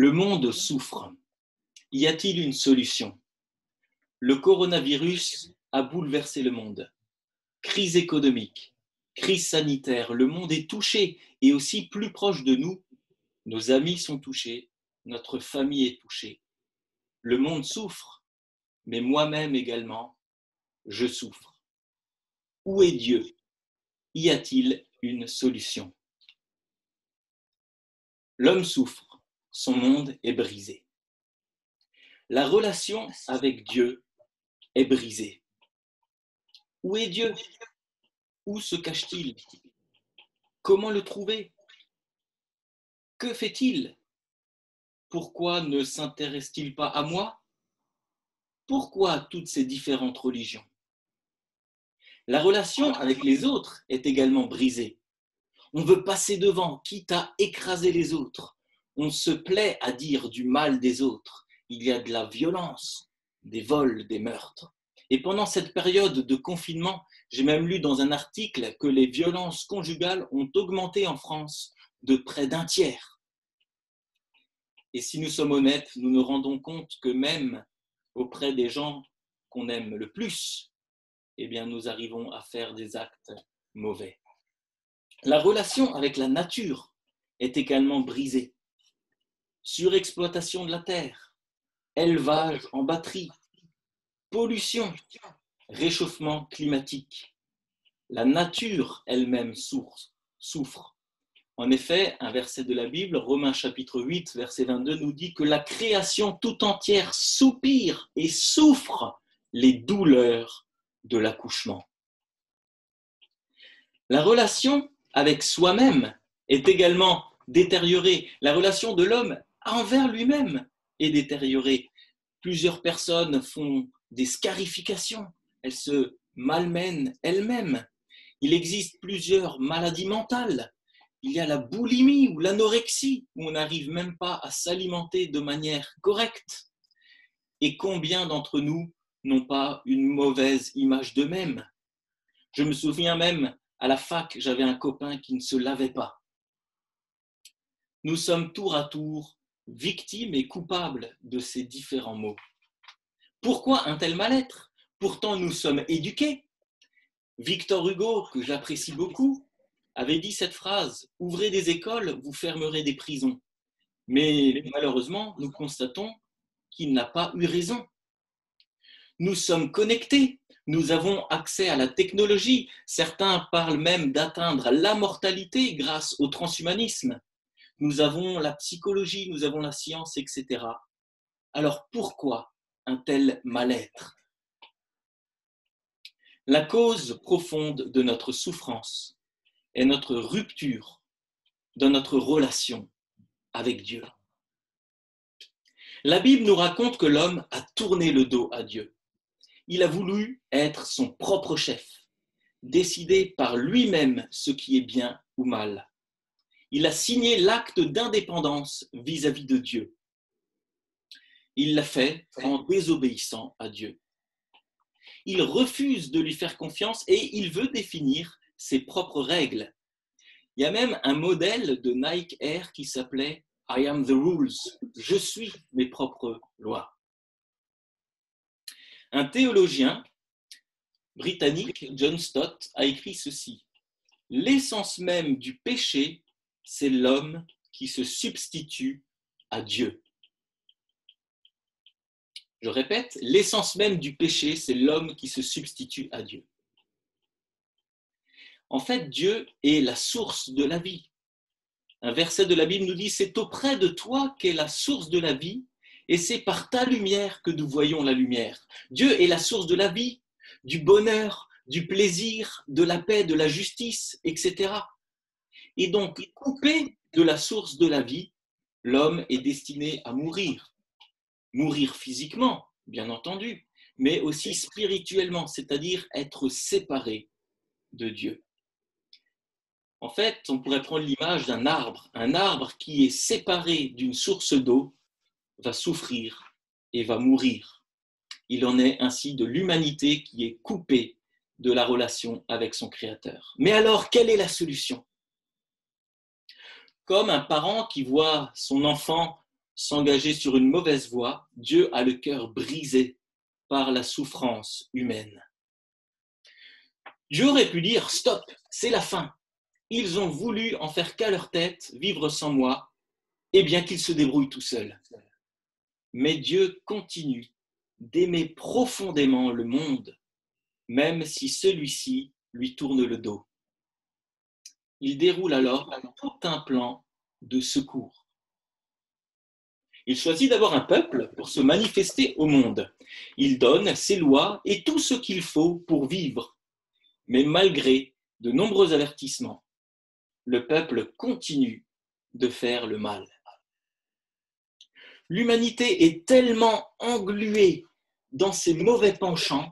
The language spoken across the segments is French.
Le monde souffre. Y a-t-il une solution? Le coronavirus a bouleversé le monde. Crise économique, crise sanitaire, le monde est touché et aussi plus proche de nous, nos amis sont touchés, notre famille est touchée. Le monde souffre, mais moi-même également, je souffre. Où est Dieu? Y a-t-il une solution? L'homme souffre, son monde est brisé. La relation avec Dieu est brisée. Où est Dieu? Où se cache-t-il? Comment le trouver? Que fait-il? Pourquoi ne s'intéresse-t-il pas à moi? Pourquoi toutes ces différentes religions? La relation avec les autres est également brisée. On veut passer devant, quitte à écraser les autres. On se plaît à dire du mal des autres. Il y a de la violence, des vols, des meurtres. Et pendant cette période de confinement, j'ai même lu dans un article que les violences conjugales ont augmenté en France de près d'un tiers. Et si nous sommes honnêtes, nous nous rendons compte que même auprès des gens qu'on aime le plus, eh bien, nous arrivons à faire des actes mauvais. La relation avec la nature est également brisée. Surexploitation de la terre, élevage en batterie, pollution, réchauffement climatique. La nature elle-même souffre. En effet, un verset de la Bible, Romains chapitre 8, verset 22, nous dit que la création tout entière soupire et souffre les douleurs de l'accouchement. La relation avec soi-même est également détériorée. La relation de l'homme envers lui-même est détériorée. Plusieurs personnes font des scarifications, elles se malmènent elles-mêmes. Il existe plusieurs maladies mentales. Il y a la boulimie ou l'anorexie, où on n'arrive même pas à s'alimenter de manière correcte. Et combien d'entre nous n'ont pas une mauvaise image d'eux-mêmes? Je me souviens même, à la fac, j'avais un copain qui ne se lavait pas. Nous sommes tour à tour victimes et coupables de ces différents maux. Pourquoi un tel mal-être? Pourtant, nous sommes éduqués. Victor Hugo, que j'apprécie beaucoup, avait dit cette phrase: « Ouvrez des écoles, vous fermerez des prisons. » Mais malheureusement, nous constatons qu'il n'a pas eu raison. Nous sommes connectés, nous avons accès à la technologie. Certains parlent même d'atteindre la mortalité grâce au transhumanisme. Nous avons la psychologie, nous avons la science, etc. Alors pourquoi un tel mal-être? La cause profonde de notre souffrance est notre rupture dans notre relation avec Dieu. La Bible nous raconte que l'homme a tourné le dos à Dieu. Il a voulu être son propre chef, décider par lui-même ce qui est bien ou mal. Il a signé l'acte d'indépendance vis-à-vis de Dieu. Il l'a fait en désobéissant à Dieu. Il refuse de lui faire confiance et il veut définir ses propres règles. Il y a même un modèle de Nike Air qui s'appelait « I am the rules », je suis mes propres lois. Un théologien britannique, John Stott, a écrit ceci: « L'essence même du péché, c'est l'homme qui se substitue à Dieu. » Je répète, l'essence même du péché, c'est l'homme qui se substitue à Dieu. En fait, Dieu est la source de la vie. Un verset de la Bible nous dit « C'est auprès de toi qu'est la source de la vie, et c'est par ta lumière que nous voyons la lumière. » Dieu est la source de la vie, du bonheur, du plaisir, de la paix, de la justice, etc. Et donc, coupé de la source de la vie, l'homme est destiné à mourir. Mourir physiquement, bien entendu, mais aussi spirituellement, c'est-à-dire être séparé de Dieu. En fait, on pourrait prendre l'image d'un arbre. Un arbre qui est séparé d'une source d'eau va souffrir et va mourir. Il en est ainsi de l'humanité qui est coupée de la relation avec son Créateur. Mais alors, quelle est la solution? Comme un parent qui voit son enfant s'engager sur une mauvaise voie, Dieu a le cœur brisé par la souffrance humaine. Dieu aurait pu dire « Stop, c'est la fin. Ils ont voulu en faire qu'à leur tête, vivre sans moi, et bien qu'ils se débrouillent tout seuls. » Mais Dieu continue d'aimer profondément le monde, même si celui-ci lui tourne le dos. Il déroule alors tout un plan de secours. Il choisit d'abord un peuple pour se manifester au monde. Il donne ses lois et tout ce qu'il faut pour vivre. Mais malgré de nombreux avertissements, le peuple continue de faire le mal. L'humanité est tellement engluée dans ses mauvais penchants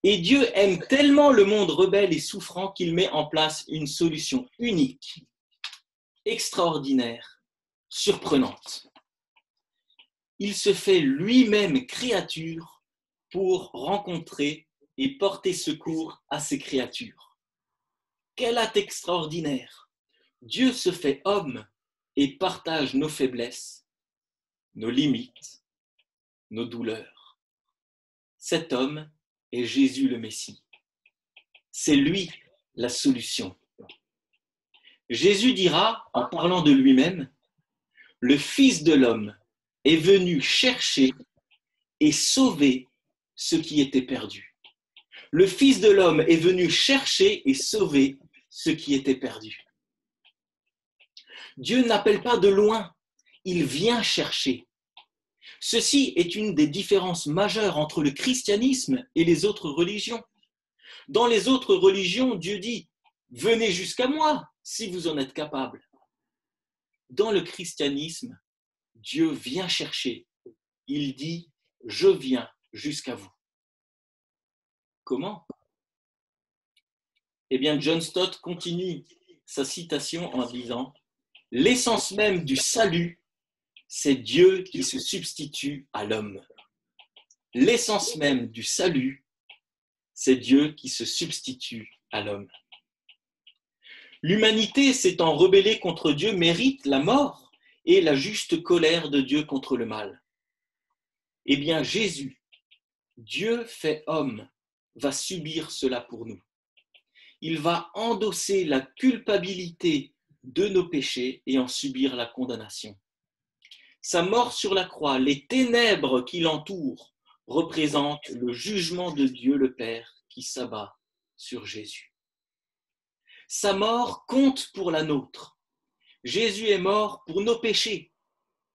et Dieu aime tellement le monde rebelle et souffrant qu'il met en place une solution unique, extraordinaire, surprenante. Il se fait lui-même créature pour rencontrer et porter secours à ses créatures. Quel acte extraordinaire! Dieu se fait homme et partage nos faiblesses, nos limites, nos douleurs. Cet homme est Jésus le Messie. C'est lui la solution. Jésus dira, en parlant de lui-même, « Le Fils de l'homme est venu chercher et sauver ce qui était perdu. » Le Fils de l'homme est venu chercher et sauver ce qui était perdu. Dieu n'appelle pas de loin, il vient chercher. Ceci est une des différences majeures entre le christianisme et les autres religions. Dans les autres religions, Dieu dit « Venez jusqu'à moi si vous en êtes capable ». Dans le christianisme, Dieu vient chercher. Il dit « Je viens jusqu'à vous ». Comment? Eh bien, John Stott continue sa citation en disant « L'essence même du salut, c'est Dieu qui se substitue à l'homme. » L'essence même du salut, c'est Dieu qui se substitue à l'homme. L'humanité s'étant rebellée contre Dieu mérite la mort et la juste colère de Dieu contre le mal. Eh bien, Jésus, Dieu fait homme, va subir cela pour nous. Il va endosser la culpabilité de nos péchés et en subir la condamnation. Sa mort sur la croix, les ténèbres qui l'entourent, représentent le jugement de Dieu le Père qui s'abat sur Jésus. Sa mort compte pour la nôtre. Jésus est mort pour nos péchés,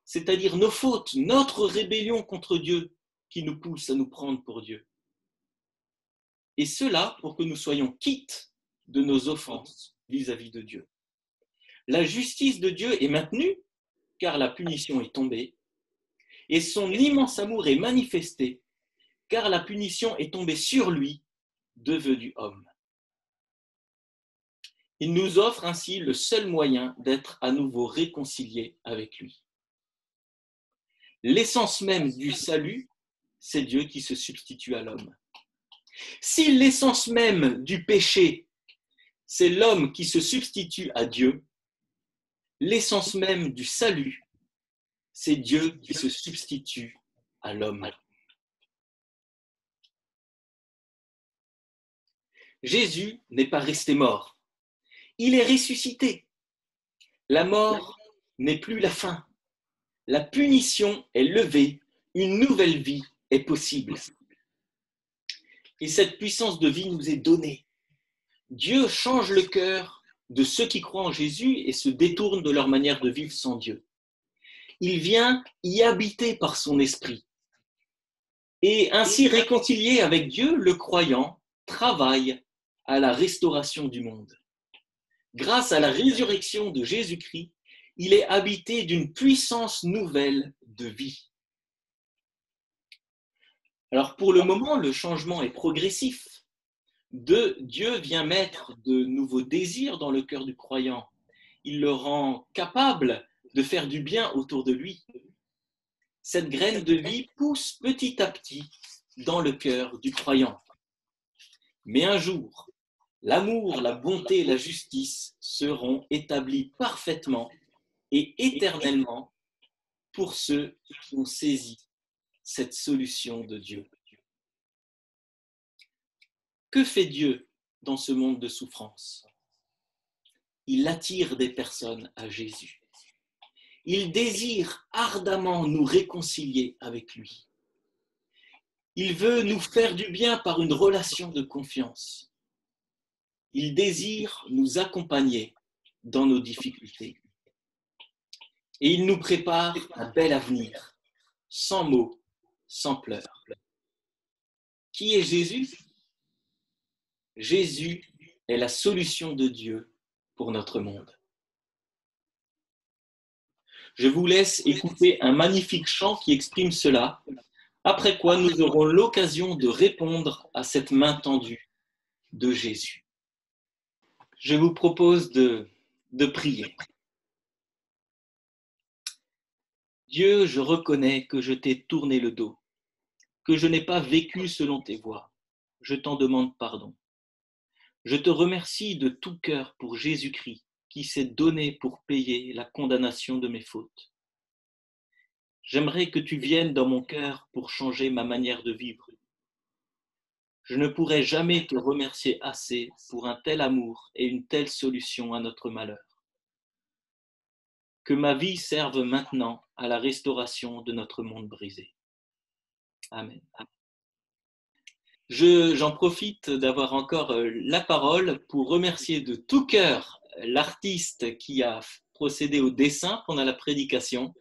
c'est-à-dire nos fautes, notre rébellion contre Dieu qui nous pousse à nous prendre pour Dieu. Et cela pour que nous soyons quittes de nos offenses vis-à-vis de Dieu. La justice de Dieu est maintenue, car la punition est tombée, et son immense amour est manifesté, car la punition est tombée sur lui, devenu homme. Il nous offre ainsi le seul moyen d'être à nouveau réconciliés avec lui. L'essence même du salut, c'est Dieu qui se substitue à l'homme. Si l'essence même du péché, c'est l'homme qui se substitue à Dieu, l'essence même du salut, c'est Dieu qui se substitue à l'homme. Jésus n'est pas resté mort, il est ressuscité. La mort n'est plus la fin, la punition est levée, une nouvelle vie est possible. Et cette puissance de vie nous est donnée. Dieu change le cœur de ceux qui croient en Jésus et se détournent de leur manière de vivre sans Dieu. Il vient y habiter par son esprit. Et ainsi réconcilié avec Dieu, le croyant travaille à la restauration du monde. Grâce à la résurrection de Jésus-Christ, il est habité d'une puissance nouvelle de vie. Alors pour le moment, le changement est progressif. Dieu vient mettre de nouveaux désirs dans le cœur du croyant. Il le rend capable de faire du bien autour de lui. Cette graine de vie pousse petit à petit dans le cœur du croyant. Mais un jour, l'amour, la bonté et la justice seront établis parfaitement et éternellement pour ceux qui ont saisi cette solution de Dieu. Que fait Dieu dans ce monde de souffrance? Il attire des personnes à Jésus. Il désire ardemment nous réconcilier avec lui. Il veut nous faire du bien par une relation de confiance. Il désire nous accompagner dans nos difficultés. Et il nous prépare un bel avenir, sans mots, sans pleurs. Qui est Jésus? Jésus est la solution de Dieu pour notre monde. Je vous laisse écouter un magnifique chant qui exprime cela, après quoi nous aurons l'occasion de répondre à cette main tendue de Jésus. Je vous propose de prier. Dieu, je reconnais que je t'ai tourné le dos, que je n'ai pas vécu selon tes voies. Je t'en demande pardon. Je te remercie de tout cœur pour Jésus-Christ qui s'est donné pour payer la condamnation de mes fautes. J'aimerais que tu viennes dans mon cœur pour changer ma manière de vivre. Je ne pourrai jamais te remercier assez pour un tel amour et une telle solution à notre malheur. Que ma vie serve maintenant à la restauration de notre monde brisé. Amen. J'en profite d'avoir encore la parole pour remercier de tout cœur l'artiste qui a procédé au dessin pendant la prédication.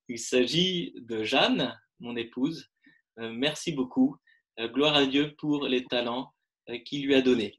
Il s'agit de Jeanne, mon épouse. Merci beaucoup. Gloire à Dieu pour les talents qu'il lui a donnés.